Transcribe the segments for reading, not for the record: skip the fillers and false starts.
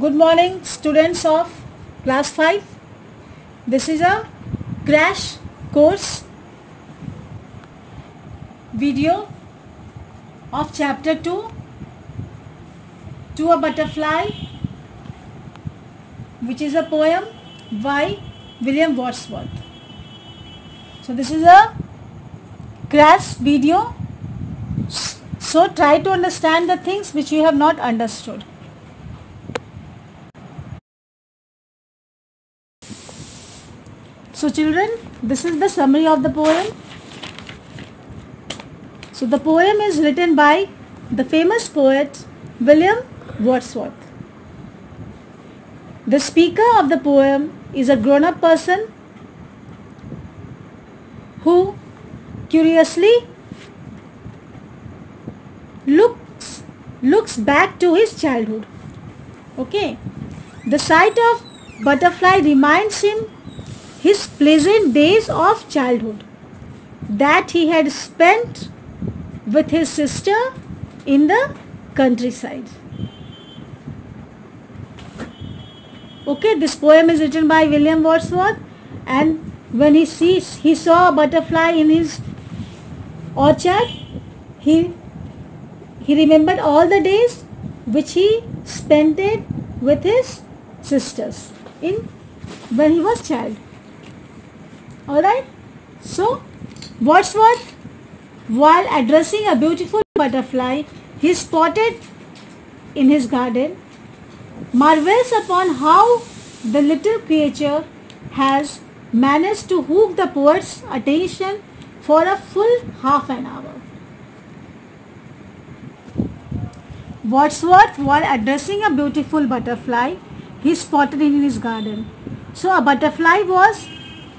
Good morning, students of class 5. This is a crash course video of chapter 2, To a Butterfly, which is a poem by William Wordsworth. So this is a crash video. So try to understand the things which you have not understood. So children, this is the summary of the poem. So the poem is written by the famous poet William Wordsworth. The speaker of the poem is a grown-up person who curiously looks back to his childhood. Okay, the sight of butterfly reminds him his pleasant days of childhood that he had spent with his sister in the countryside. Okay, this poem is written by William Wordsworth, and when he saw a butterfly in his orchard, he remembered all the days which he spent it with his sisters when he was child. Alright, so Wordsworth, while addressing a beautiful butterfly he spotted in his garden, marvels upon how the little creature has managed to hook the poet's attention for a full half an hour. Wordsworth, while addressing a beautiful butterfly he spotted in his garden. So a butterfly was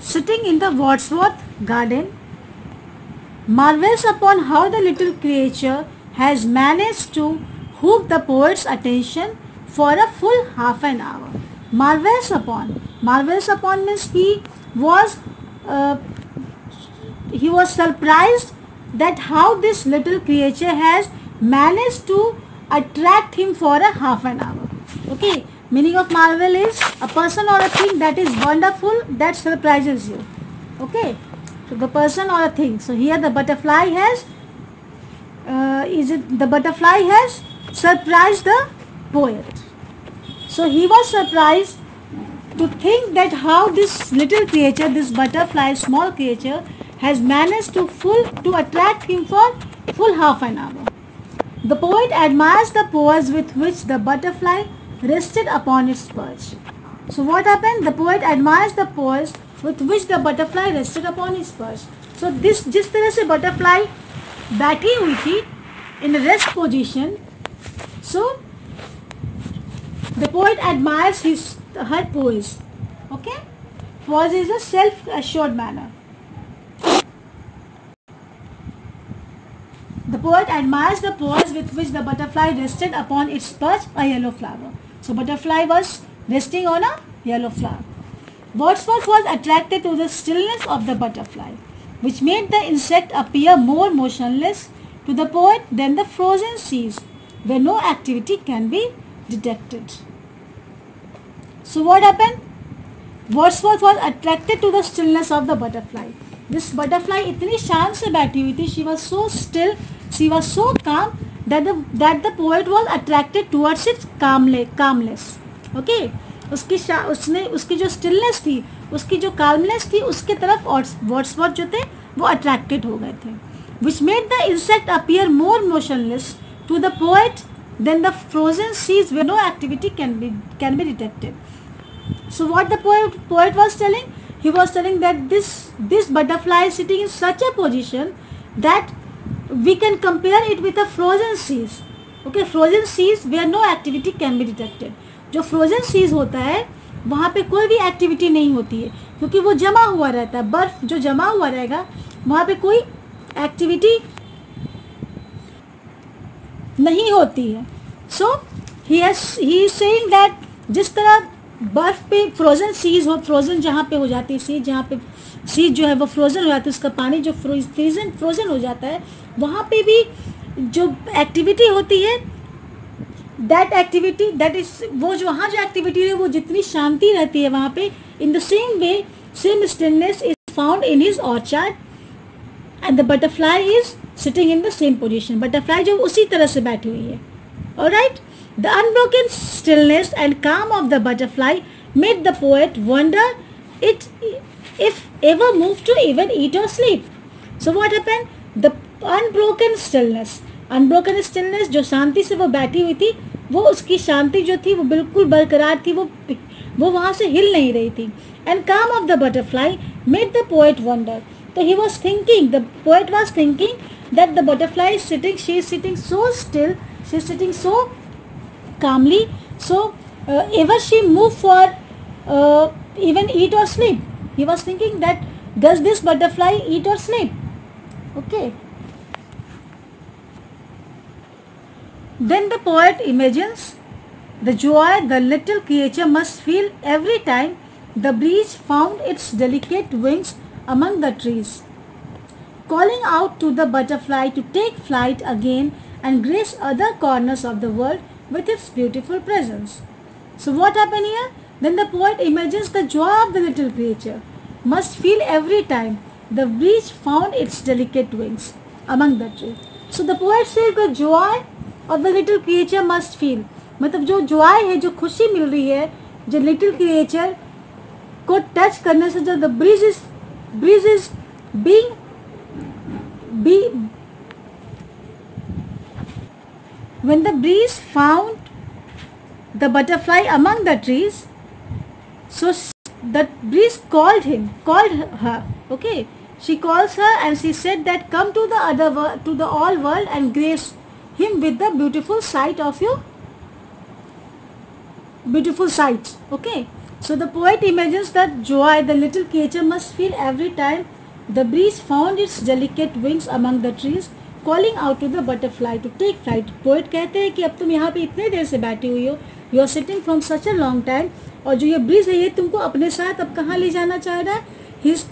sitting in the Wordsworth garden, marvels upon how the little creature has managed to hook the poet's attention for a full half an hour. Marvels upon means he was surprised that how this little creature has managed to attract him for a half an hour. Okay, meaning of marvel is a person or a thing that is wonderful, that surprises you. Okay, so the person or a thing. So here the butterfly has surprised the poet. So he was surprised to think that how this little creature, this butterfly, small creature, has managed to attract him for full half an hour. The poet admires the poise with which the butterfly rested upon its perch. So what happened? The poet admires the poise with which the butterfly rested upon its perch. So this जिस तरह से butterfly बैठी हुई थी in a rest position, so the poet admires her poise. Okay, poise is a self-assured manner. The poet admires the poise with which the butterfly rested upon its perch, a yellow flower. So butterfly was resting on a yellow flower. Wordsworth was attracted to the stillness of the butterfly, which made the insect appear more motionless to the poet than the frozen seas, where no activity can be detected. So what happened? Wordsworth was attracted to the stillness of the butterfly. This butterfly इतनी शांत से बैठी हुई थी, she was so still, she was so calm that the poet was attracted towards its calmness. Okay, उसकी जो stillness थी, उसकी जो calmness थी, उसके तरफ Wordsworth जो थे वो attracted हो गए थे, which made the insect appear more motionless to the poet than the frozen seas where no activity can be detected. So what the poet was telling? He was telling that this butterfly is sitting in such a position that we can compare it with the frozen seas. Okay, frozen seas where no activity can be detected. जो frozen seas होता है वहाँ पे कोई भी activity नहीं होती है, क्योंकि वो जमा हुआ रहता है, बर्फ जो जमा हुआ रहेगा वहाँ पे कोई एक्टिविटी नहीं होती है. So he is saying that जिस तरह बर्फ पे फ्रोजन सीज हो, फ्रोजन जहाँ पे हो जाती है सीज, जहाँ पे सीज जो है वो फ्रोजन हो जाती है, उसका पानी जो फ्रोजन हो जाता है, वहाँ पे भी जो एक्टिविटी होती है दैट एक्टिविटी दैट इज, वो जो वहाँ जो एक्टिविटी है वो जितनी शांति रहती है वहाँ पे, in the same way same stillness is found in his orchard and the butterfly is sitting in the same position. Butterfly जो उसी तरह से बैठी हुई है. Alright, the unbroken stillness and calm of the butterfly made the poet wonder it if ever moved to even eat or sleep. So what happened? The unbroken stillness जो शांति से वो बैठी हुई थी, वो उसकी शांति जो थी वो बिल्कुल बरकरार थी, वो वहाँ से हिल नहीं रही थी. And calm of the butterfly made the poet wonder. So he was thinking, the poet was thinking that the butterfly is sitting, she is sitting so still, she is sitting so calmly, so ever she move for even eat or sleep. He was thinking that does this butterfly eat or sleep? Okay. Then the poet imagines the joy the little creature must feel every time the breeze found its delicate wings among the trees, calling out to the butterfly to take flight again and grace other corners of the world with its beautiful presence. So what happened here? Then the poet imagines the joy of the little creature must feel every time the breeze found its delicate wings among the trees. So the poet says the joy of the little creature must feel. मतलब जो joy है, जो खुशी मिल रही है, जो little creature को touch करने से जो the breeze is when the breeze found the butterfly among the trees, so the breeze called her. Okay, she calls her and she said that come to the other world, to the all world, and grace him with the beautiful sight of your beautiful sights. Okay, so the poet imagines that joy the little creature must feel every time the breeze found its delicate wings among the trees, calling out to the butterfly to take flight. Poet कहते हैं कि अब तुम यहाँ पे इतने देर से बैठी हुई हो, you are sitting from such a long time, और जो ये ब्रीज है ये तुमको अपने साथ अब कहाँ ले जाना चाह रहा है. he is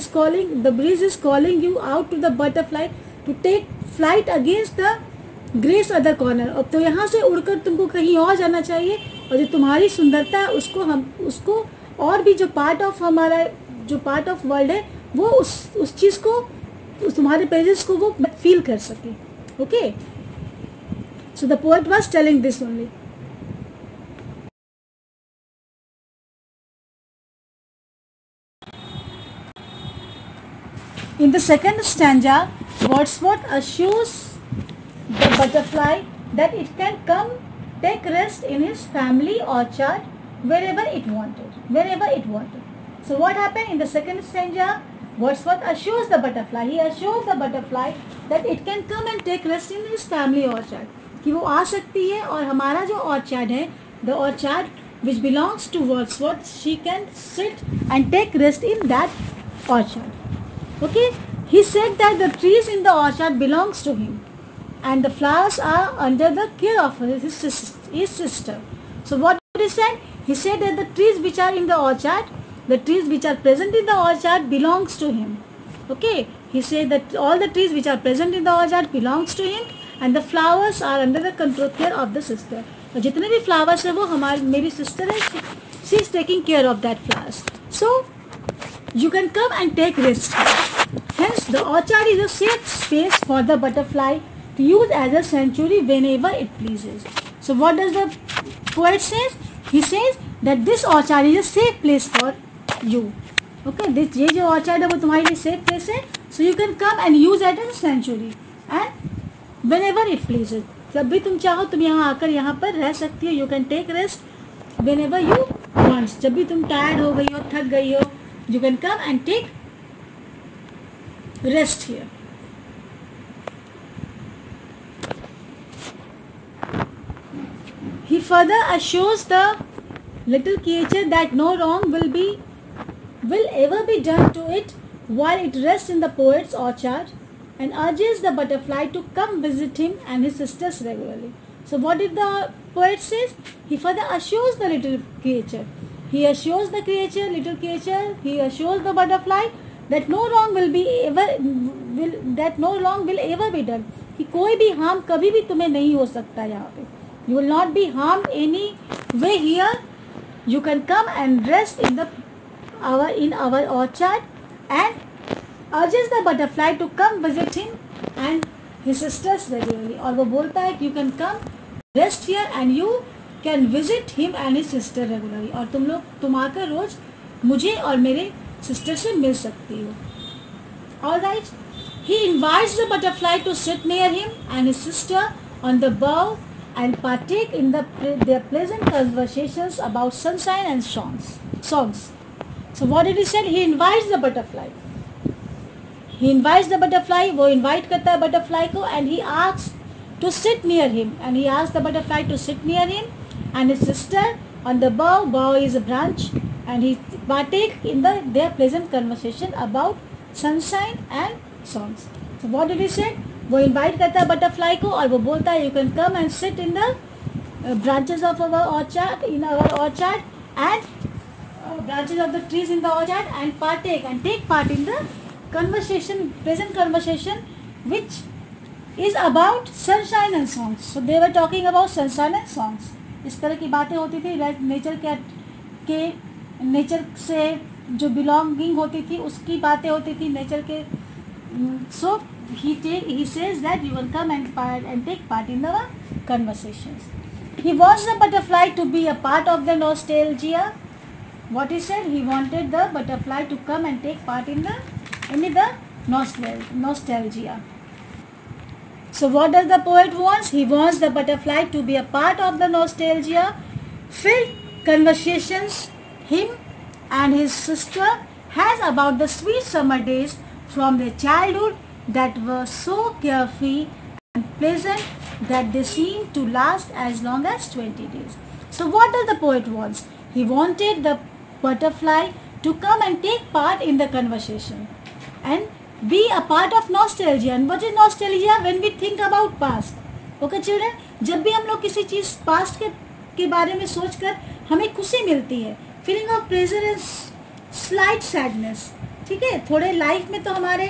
calling, the breeze is calling you out to the butterfly to take flight against the grace other corner. अब तो यहाँ से उड़कर तुमको कहीं और जाना चाहिए, और जो तुम्हारी सुंदरता है उसको और भी जो पार्ट ऑफ हमारा जो पार्ट ऑफ वर्ल्ड है वो उस चीज़ को, उस तुम्हारे प्रेजेंस को वो फील कर सके. Okay, so the poet was telling this only. In the second stanza, Wordsworth assures the butterfly that it can come take rest in his family orchard wherever it wanted. So what happened in the second stanza? Wordsworth assures the butterfly, he assures the butterfly that it can come and take rest in his family orchard. कि वो आ सकती है और हमारा जो orchard है, the orchard which belongs to Wordsworth, she can sit and take rest in that orchard. Okay, he said that the trees in the orchard belongs to him and the flowers are under the care of his sister. So what he said? He said that the trees which are in the orchard, the trees which are present in the orchard belongs to him. Okay, he said that all the trees which are present in the orchard belongs to him and the flowers are under the control care of the sister. तो जितने भी flowers है वो हमारी मेरी sister है, she is taking care of that flowers. So you can come and take rest. Hence, the orchard is a safe space for the butterfly to use as a sanctuary whenever it pleases. So, what does the poet says? He says that this orchard is a safe place for you. Okay, this ये जो orchard है वो तुम्हारे लिए safe place है. So you can come and use it as a sanctuary and whenever it pleases. जब भी तुम चाहो तुम यहाँ आकर यहाँ पर रह सकती हो. You can take rest whenever you want. जब भी तुम tired हो गई हो, थक गई हो, you can come and take rest here. He further assures the little creature that no wrong will ever be done to it while it rests in the poet's orchard, and urges the butterfly to come visit him and his sisters regularly. So what did the poet says? He further assures the little creature. He assures the little creature, he assures the butterfly that no wrong will ever be done. कि कोई भी harm कभी भी तुम्हें नहीं हो सकता यहाँ पे. You will not be harmed any way here. You can come and rest in our orchard, and urges the butterfly to come visit him and his sisters regularly. और वो बोलता है कि you can come rest here and you can visit him and his sister regularly. और तुम आकर रोज मुझे और मेरे सिस्टर से मिल सकती हो. Alright. He invites the butterfly to sit near him and his sister on the bough and partake in their pleasant conversations about sunshine and songs. So what did he say? He invites the butterfly. He invites the butterfly. वो invite करता है butterfly को and he asks to sit near him. And he asks the butterfly to sit near him and his sister on the bough. Bough is a branch, and he partake in their pleasant conversation about sunshine and songs. So what did he say? वो invite करता है butterfly को और वो बोलता है you can come and sit in the branches of our orchard, and branches of the trees in the orchard, and partake and take part in the pleasant conversation which is about sunshine and songs. So they were talking about sunshine and songs. इस तरह की बातें होती थी. Nature से जो belonging होती थी उसकी बातें होती थी नेचर के. So he says that you will come and take part in the conversations. He wants the butterfly to be a part of the nostalgia. What he said? He wanted the butterfly to come and take part in the nostalgia. So what does the poet wants? He wants the butterfly to be a part of the nostalgia filled conversations him and his sister has about the sweet summer days from their childhood that were so carefree and pleasant that they seemed to last as long as 20 days. So what does the poet wants? He wanted the butterfly to come and take part in the conversation and be a part of nostalgia. And what is nostalgia? When we think about past. Okay children, जब भी हम लोग किसी चीज़ past के बारे में सोचकर हमें खुशी मिलती है, feeling of pleasure and slight sadness. ठीक है, थोड़े लाइफ में तो हमारे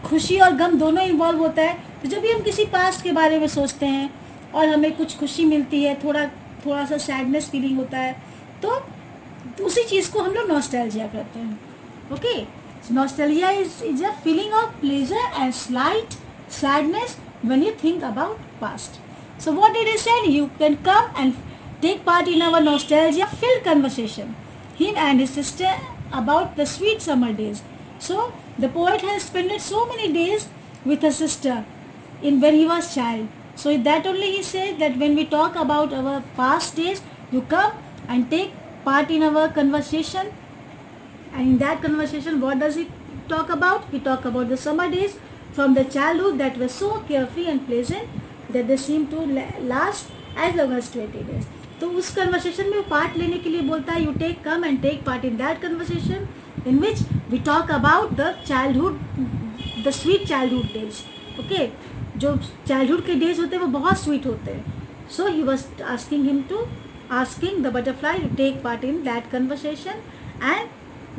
खुशी और गम दोनों इन्वॉल्व होता है. तो जब भी हम किसी पास्ट के बारे में सोचते हैं और हमें कुछ खुशी मिलती है, थोड़ा सा सैडनेस फीलिंग होता है, तो उसी चीज़ को हम लोग नॉस्टैल्जिया कहते हैं. Okay, nostalgia is a feeling of pleasure and slight sadness when you think about past. So what did he said? You can come and take part in our nostalgia filled conversation, him and his sister, about the sweet summer days. So the poet has spent so many days with her sister when he was child. So that only he says that when we talk about our past days, you come and take part in our conversation. And in that conversation, what does he talk about? He talk about the summer days from the childhood that were so carefree and pleasant that they seem to last as long as 20 days. तो उस conversation में part लेने के लिए बोलता है, you take come and take part in that conversation in which we talk about the childhood, the sweet childhood days. Okay, जो childhood के डेज होते हैं वो बहुत स्वीट होते हैं. So he was asking the butterfly to take part in that conversation and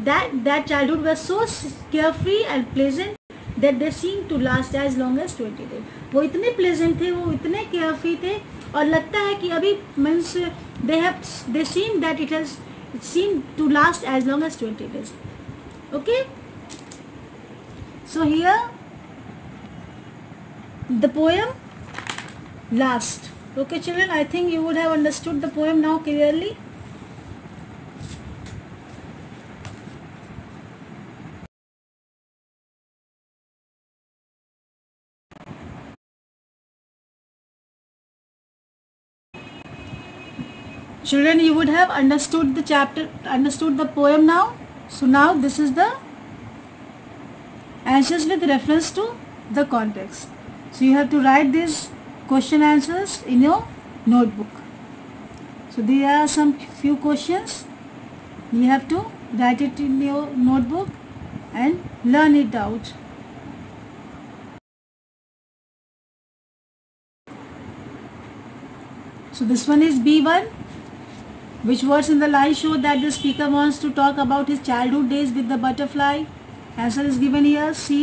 that childhood was so carefree and pleasant that they seem to last as long as 20 days. वो इतने pleasant थे, वो इतने carefree थे और लगता है कि अभी means they seem that it seemed to last as long as 20 days. Okay, so here the poem last. Okay children, I think you would have understood the poem now clearly. Children, you would have understood the poem now. So now this is the answers with reference to the context. So you have to write these question answers in your notebook. So there are some few questions. You have to write it in your notebook and learn it out. So this one is B1. Which words in the line show that the speaker wants to talk about his childhood days with the butterfly? Answer is given here. C.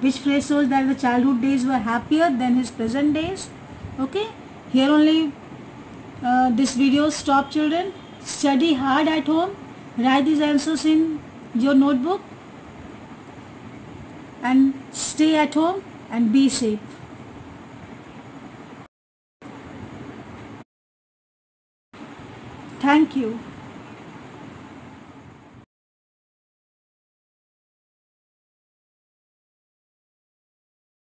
Which phrase shows that the childhood days were happier than his present days? Okay. Here only this video stop, children. Study hard at home. Write these answers in your notebook. And stay at home and be safe. Thank you.